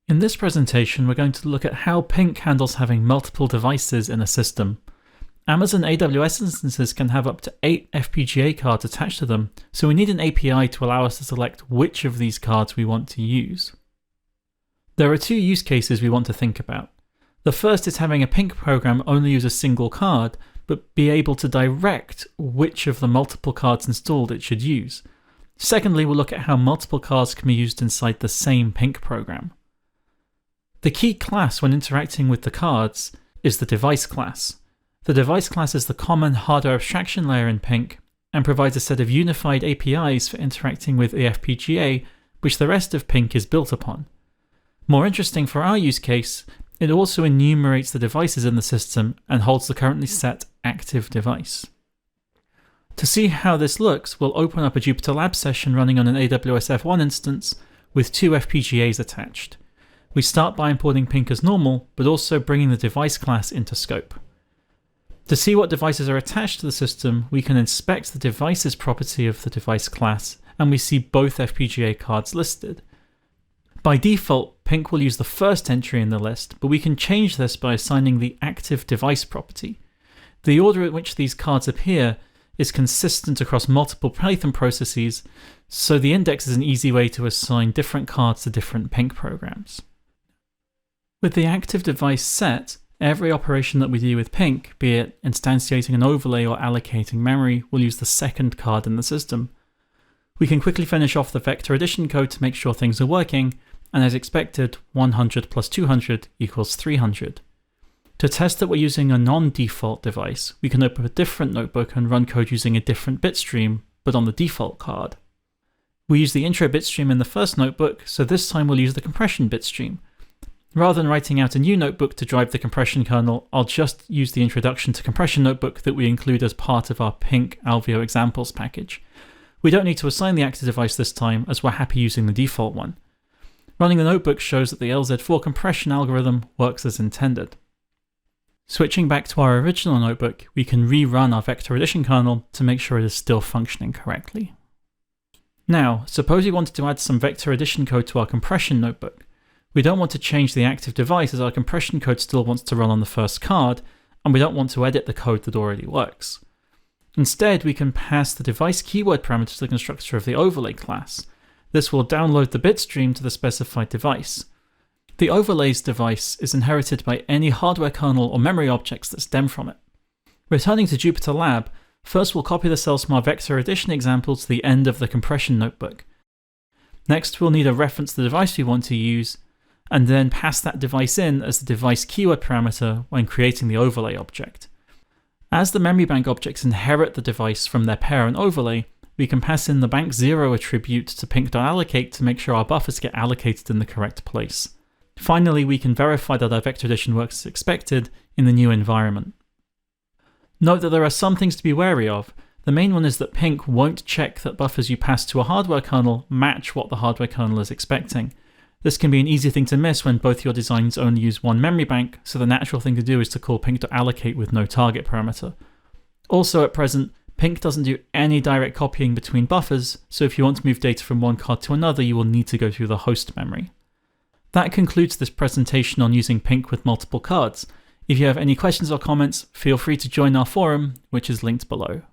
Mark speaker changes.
Speaker 1: In this presentation, we're going to look at how PYNQ handles having multiple devices in a system. Amazon AWS instances can have up to 8 FPGA cards attached to them, so we need an API to allow us to select which of these cards we want to use. There are two use cases we want to think about. The first is having a PYNQ program only use a single card, but be able to direct which of the multiple cards installed it should use. Secondly, we'll look at how multiple cards can be used inside the same PYNQ program. The key class when interacting with the cards is the device class. The device class is the common hardware abstraction layer in PYNQ and provides a set of unified APIs for interacting with the FPGA, which the rest of PYNQ is built upon. More interesting for our use case, it also enumerates the devices in the system and holds the currently set active device. To see how this looks, we'll open up a Jupyter Lab session running on an AWS F1 instance with two FPGAs attached. We start by importing PYNQ as normal, but also bringing the device class into scope. To see what devices are attached to the system, we can inspect the devices property of the device class, and we see both FPGA cards listed. By default, PYNQ will use the first entry in the list, but we can change this by assigning the active device property. The order in which these cards appear is consistent across multiple Python processes, so the index is an easy way to assign different cards to different PYNQ programs. With the active device set, every operation that we do with PYNQ, be it instantiating an overlay or allocating memory, will use the second card in the system. We can quickly finish off the vector addition code to make sure things are working, and as expected, 100 plus 200 equals 300. To test that we're using a non-default device, we can open a different notebook and run code using a different bitstream, but on the default card. We use the intro bitstream in the first notebook, so this time we'll use the compression bitstream. Rather than writing out a new notebook to drive the compression kernel, I'll just use the introduction to compression notebook that we include as part of our PYNQ Alveo examples package. We don't need to assign the active device this time, as we're happy using the default one. Running the notebook shows that the LZ4 compression algorithm works as intended. Switching back to our original notebook, we can rerun our vector addition kernel to make sure it is still functioning correctly. Now, suppose we wanted to add some vector addition code to our compression notebook. We don't want to change the active device as our compression code still wants to run on the first card, and we don't want to edit the code that already works. Instead, we can pass the device keyword parameter to the constructor of the overlay class. This will download the bitstream to the specified device. The overlays device is inherited by any hardware kernel or memory objects that stem from it. Returning to Jupyter Lab, first we'll copy the CellSmart vector addition example to the end of the compression notebook. Next, we'll need a reference to the device we want to use, and then pass that device in as the device keyword parameter when creating the overlay object. As the memory bank objects inherit the device from their parent overlay, we can pass in the bank0 attribute to PYNQ.allocate to make sure our buffers get allocated in the correct place. Finally, we can verify that our vector addition works as expected in the new environment. Note that there are some things to be wary of. The main one is that PYNQ won't check that buffers you pass to a hardware kernel match what the hardware kernel is expecting. This can be an easy thing to miss when both your designs only use one memory bank, so the natural thing to do is to call PYNQ.allocate with no target parameter. Also at present, PYNQ doesn't do any direct copying between buffers, so if you want to move data from one card to another, you will need to go through the host memory. That concludes this presentation on using PYNQ with multiple cards. If you have any questions or comments, feel free to join our forum, which is linked below.